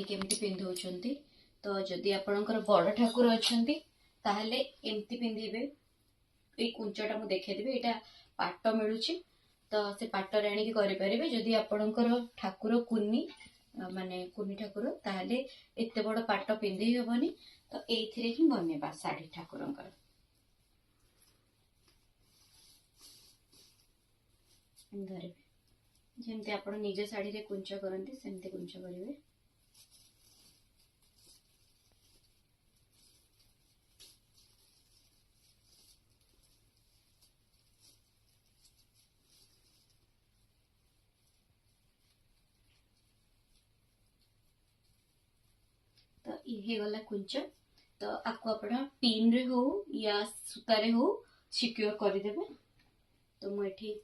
केमती पिंधौछंती। तो जदि आपणकर बड़ ठाकुर अछंती ताहले एमती पिंधेबे। ए कुंचटा मु देखेदेबी, एटा पाट मिलुची तो से पाटर आनिकी करें। जदि आपणकर ठाकुर कुनी माने कुनी ठाकुर ताहले एते बड़ पाट पिंधे हेबनी। तो एथिरे ही बनेबा साड़ी ठाकुरंकर। धरे जेमती आपण निज साड़ी रे कुंच करंती सेमती कुंच करिवे। तो ये गला कुंच। तो आपको आपण पिन रे हो या सूता रे हो सिक्योर कर देबे। तो मु एठी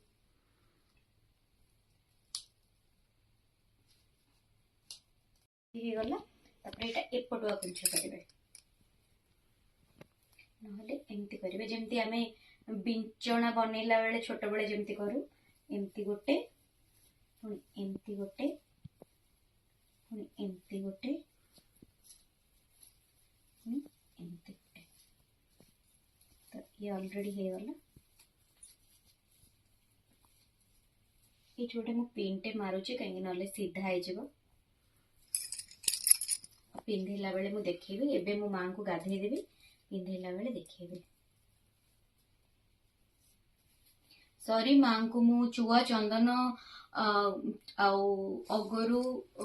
ये गला तापर एटा एपटुआ कुंच करिवे। नहले एमती करिवे जेमती आमे बिंचना बनेला बेले छोट बेले जेमती करू एमती गोटे पुणी एमती गोटे पुणी एमती गोटे पुणी एमती गोटे। तो ये ऑलरेडी हे गला। ये छोटे मु पिनटे मारुची कहीं नले सीधा हे जबो। पिंधेला बेले मु देखेबी। एबे मो मां को गाधेई देबी, पिंधेला बेले देखेबी। सॉरी मां को मु चुआ चंदन अगरु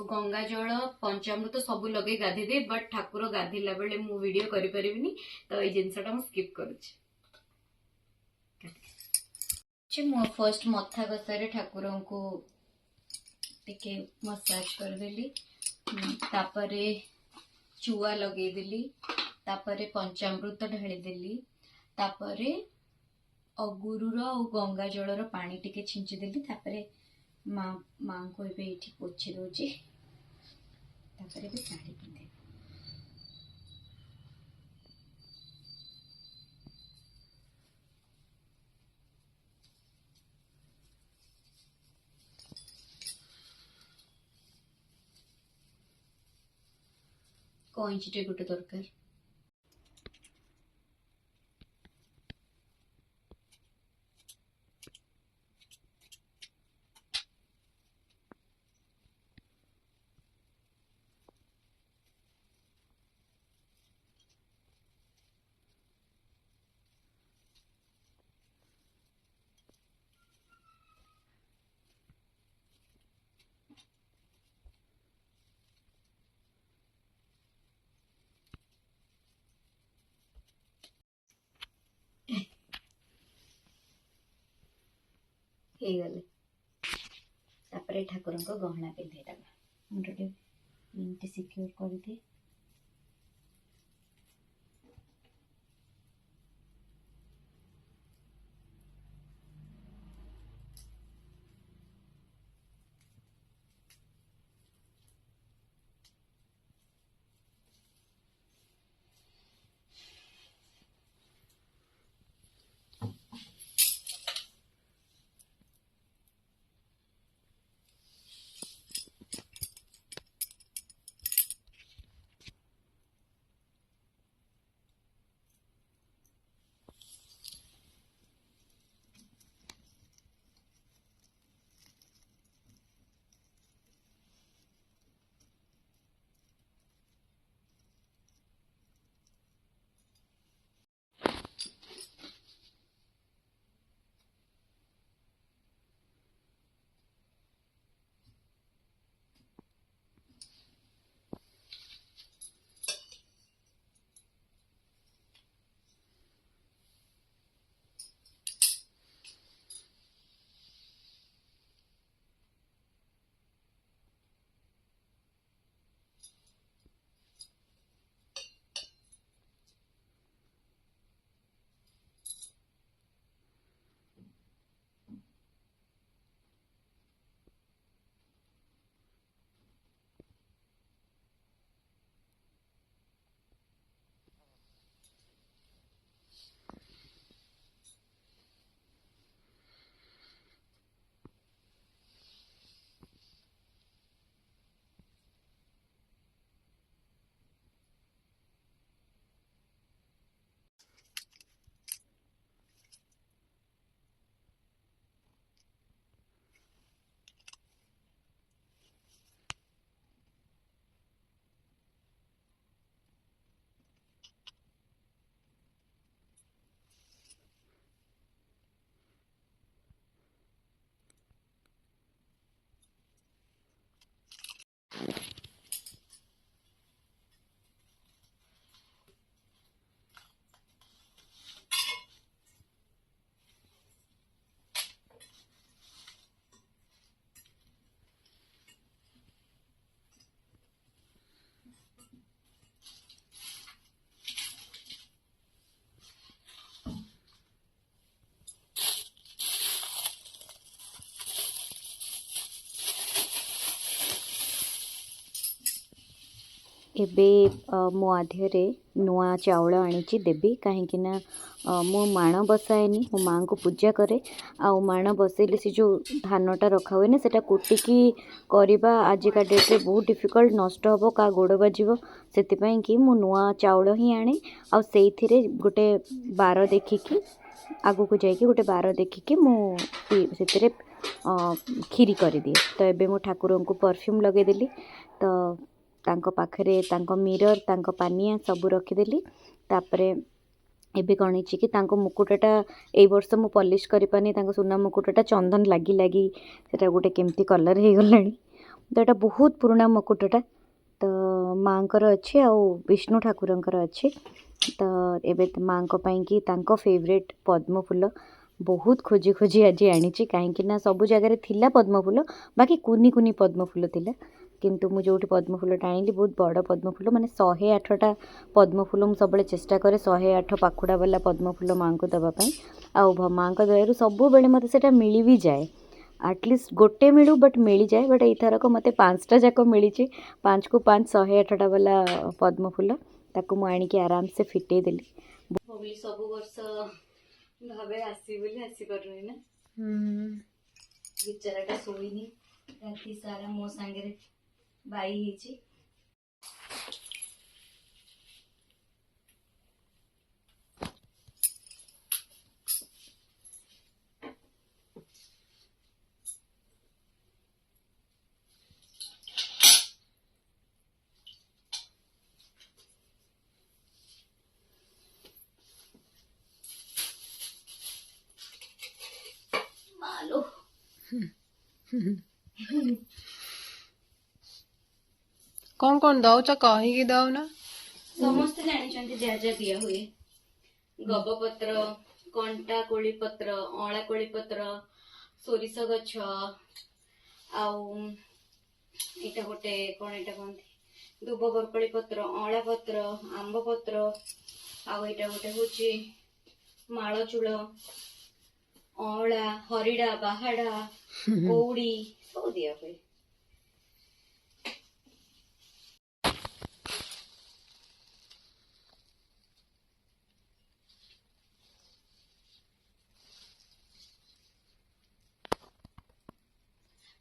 गंगा जल पंचामृत सब लगे गाधे दे। बट ठाकुर गाधेला बेले मु वीडियो करि परिबिनी। तो ये जिनसटा मु स्किप करूची। मु फर्स्ट मथा गसारे ठाकुर को टिके मसाज कर देली। तापरे चुआ लगे देली। तापरे पंचामृत ढाली देली। तापरे अगुरुर और गंगा जलर पानी टिके छिंची देली। तापरे मां को एबे एठी पोछि दोची। तापरे भी साड़ी पिंधे। कइंचिटे गोटे दरकार। हे गले तापरे ठाकुर को गहना पिंधे दबा। मुंडटे पिनटे सिक्योर कर दे। ଏବେ ମୋ ଆଧିଅରେ ନୂଆ ଚାଉଳ ଆଣିଛି ଦେବି, କାହିଁକିନା ମୁଁ ମାଣ ବସାଏନି, ମୋ ମାଆଙ୍କୁ ପୂଜା କରେ। ଆଉ ମାଣ ବସେଇଲେ ସେ ଯେଉଁ ଧାନଟା ରଖା ହୁଏନି ସେଟା କୁଟିକି କରିବା ଆଜିକା ଡେଟ୍ରେ ବହୁତ ଡିଫିକଲ୍ଟ, ନଷ୍ଟ ହେବ, କାହା ଗୋଡ଼ ବାଜିବ। ସେଥିପାଇଁ କି ମୁଁ ନୂଆ ଚାଉଳ ହିଁ ଆଣେ, ଆଉ ସେଇଥିରେ ଗୋଟେ ବାର ଦେଖିକି ଆଗକୁ ଯାଇକି ଗୋଟେ ବାର ଦେଖିକି ମୁଁ ସେଥିରେ କ୍ଷୀରି କରିଦିଏ। ତ ଏବେ ମୁଁ ଠାକୁରଙ୍କୁ ପରଫ୍ୟୁମ୍ ଲଗାଇଦେଲି, ତ ତାଙ୍କ ପାଖରେ ତାଙ୍କ ମିରର, ତାଙ୍କ ପାନିଆ ସବୁ ରଖିଦେଲି। ତାପରେ ଏବେ କ'ଣ ହେଇଛି କି ତାଙ୍କ ମୁକୁଟଟା ଏଇ ବର୍ଷ ମୁଁ ପଲିସ୍ କରିପାରିନି, ତାଙ୍କ ସୁନା ମୁକୁଟଟା ଚନ୍ଦନ ଲାଗି ଲାଗି ସେଟା ଗୋଟେ କେମିତି କଲର୍ ହେଇଗଲାଣି। ତ ଏଇଟା ବହୁତ ପୁରୁଣା ମୁକୁଟଟା, ତ ମାଆଙ୍କର ଅଛି ଆଉ ବିଷ୍ଣୁ ଠାକୁରଙ୍କର ଅଛି। ତ ଏବେ ମାଆଙ୍କ ପାଇଁକି ତାଙ୍କ ଫେଭରେଟ୍ ପଦ୍ମ ଫୁଲ ବହୁତ ଖୋଜି ଖୋଜି ଆଜି ଆଣିଛି, କାହିଁକିନା ସବୁ ଜାଗାରେ ଥିଲା ପଦ୍ମ ଫୁଲ, ବାକି କୁନି କୁନି ପଦ୍ମ ଫୁଲ ଥିଲା। କିନ୍ତୁ ମୁଁ ଯେଉଁଠି ପଦ୍ମ ଫୁଲଟା ଆଣିଲି ବହୁତ ବଡ଼ ପଦ୍ମ ଫୁଲ, ମାନେ 108ଟା ପଦ୍ମ ଫୁଲ ମୁଁ ସବୁବେଳେ ଚେଷ୍ଟା କରେ 108 ପାଖୁଡ଼ା ବାଲା ପଦ୍ମ ଫୁଲ ମାଆଙ୍କୁ ଦେବା ପାଇଁ। ଆଉ ମାଆଙ୍କ ଦୟାରୁ ସବୁବେଳେ ମୋତେ ସେଇଟା ମିଳି ବି ଯାଏ, ଆଟଲିଷ୍ଟ ଗୋଟେ ମିଳୁ ବଟ୍ ମିଳିଯାଏ। ବଟ୍ ଏଇଥରକ ମୋତେ 5ଟା ଯାକ ମିଳିଛି, 5କୁ 5 108ଟା ବାଲା ପଦ୍ମ ଫୁଲ। ତାକୁ ମୁଁ ଆଣିକି ଆରାମସେ ଫିଟେଇ ଦେଲି। ସବୁ ବର୍ଷ ଭାବେ ଆସିବି ବୋଲି ଆସିପାରୁନି ନା, ବିଚାରାଟା ଶୋଇନି ରାତି ସାରା ମୋ ସାଙ୍ଗରେ ବାଇ ହେଇଛି। ମାଲୋ କଣ ଦଉଛ କହିକି ଦଉନ? ସମସ୍ତେ ଜାଣିଛନ୍ତି ଯାହା ଯାହା ଦିଆ ହୁଏ। ଗବପତ୍ର, କଣ୍ଟା କୋଳି ପତ୍ର, ଅଁଳା କୋଳି ପତ୍ର, ସୋରିଷ ଗଛ, ଆଉ ଏଇଟା ଗୋଟେ କ'ଣ ଏଇଟା କହନ୍ତି ଦୁବ ବରକୋଳି ପତ୍ର, ଅଁଳା ପତ୍ର, ଆମ୍ବ ପତ୍ର, ଆଉ ଏଇଟା ଗୋଟେ ହଉଛି ମାଳଚୂଳ, ଅଁଳା, ହରିଡ଼ା, ବାହାଡ଼ା, କଉଡ଼ି ସବୁ ଦିଆ ହୁଏ।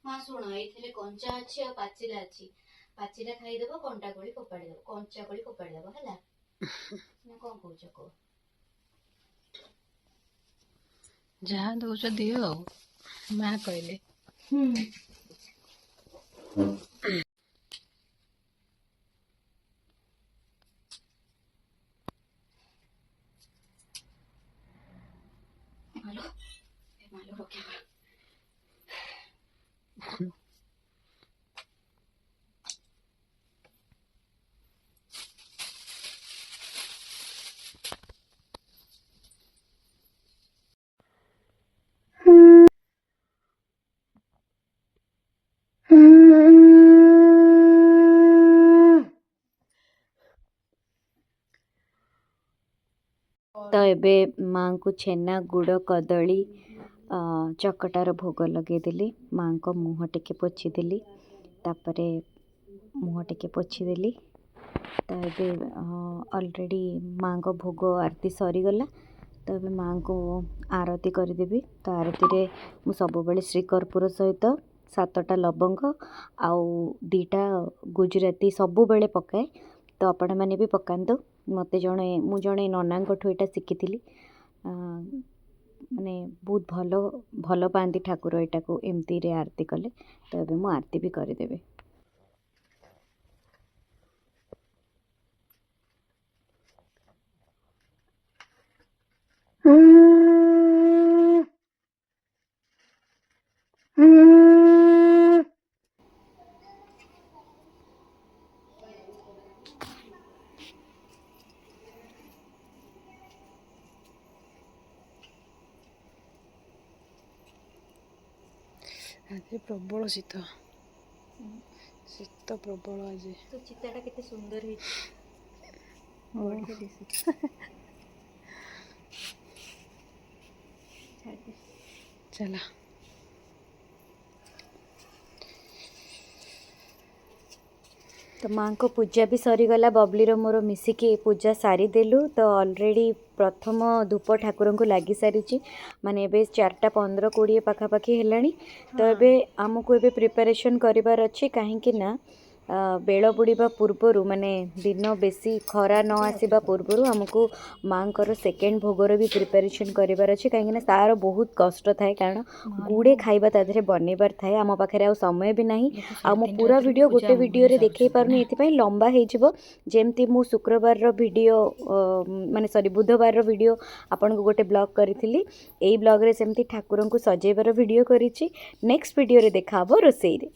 ହଁ ଶୁଣ, ଏଇଥିରେ କଞ୍ଚା ଅଛି ଆଉ ପାଚିଲା ଅଛି। ପାଚିଲା ଖାଇଦବ, କଣ୍ଟା କୋଳି ଫୋପାଡ଼ି ଦବ, କଞ୍ଚା କୋଳି ଫୋପାଡ଼ି ଦବ, ହେଲା ନା କ'ଣ କହୁଛ କୁହ? ଯାହା ଦଉଛ ଦିଅ ଆଉ, ମା କହିଲେ। ମାଲୋ ରଖିବା। ତ ଏବେ ମାଆଙ୍କୁ ଛେନା, ଗୁଡ଼, କଦଳୀ ଚକଟାର ଭୋଗ ଲଗେଇଦେଲି। ମାଆଙ୍କ ମୁହଁ ଟିକେ ପୋଛିଦେଲି, ତାପରେ ମୁହଁ ଟିକେ ପୋଛିଦେଲି। ତ ଏବେ ଅଲରେଡ଼ି ମାଆଙ୍କ ଭୋଗ ଆରତି ସରିଗଲା। ତ ଏବେ ମାଆଙ୍କୁ ଆରତି କରିଦେବି। ତ ଆରତିରେ ମୁଁ ସବୁବେଳେ ଶ୍ରୀକର୍ପୂର ସହିତ 7ଟା ଲବଙ୍ଗ ଆଉ 2ଟା ଗୁଜୁରାତି ସବୁବେଳେ ପକାଏ। ତ ଆପଣମାନେ ବି ପକାନ୍ତୁ। ମୁଁ ଜଣେ ନନାଙ୍କଠୁ ଏଇଟା ଶିଖିଥିଲି। ମାନେ ବହୁତ ଭଲ ପାଆନ୍ତି ଠାକୁର ଏଇଟାକୁ ଏମିତିରେ ଆରତି କଲେ। ତ ଏବେ ମୁଁ ଆରତି ବି କରିଦେବି। ଆଜି ପ୍ରବଳ ଶୀତ ପ୍ରବଳ ଆଜି। ତ ଚିତାଟା କେତେ ସୁନ୍ଦର ହେଇଛି, ବଢ଼ିଆ ଦିଶୁଛି। ଚାଲ। तो माँ को पूजा भी सरीगला बबलीर मोर मिसिकी पूजा सारीदेलु तो ऑलरेडी प्रथम धूप ठाकुर को लगी सारी माने एबे 4:15-20 पाखापाखि हेलानी तो एबे आमको एबे प्रिपरेशन करिवार अच्छी कहीं ना बेल बुड़ीबा पूर्वर माने दिन बेसी खरा न आसीबा पूर्वर आमको माँकर सेकेंड भोगर भी प्रिपरेशन करिवार अच्छी कहीं तार बहुत कष्ट थाए कारण गुड़े खाइबा ता देहरे बनइबार थाए आम पाखे आ समय भी नहीं आ मो पूरा वीडियो गोटे वीडियो रे देखै पारनी एथि लंबा हेजिबो जेमती मु शुक्रवार रो वीडियो माने सॉरी बुधवार रो वीडियो आपन को गोटे ब्लॉग करिथिली एई ब्लॉग रे सेमती ठाकुर को सजेबार वीडियो करिछि नेक्स्ट वीडियो रे देखाबो रोसेई रे।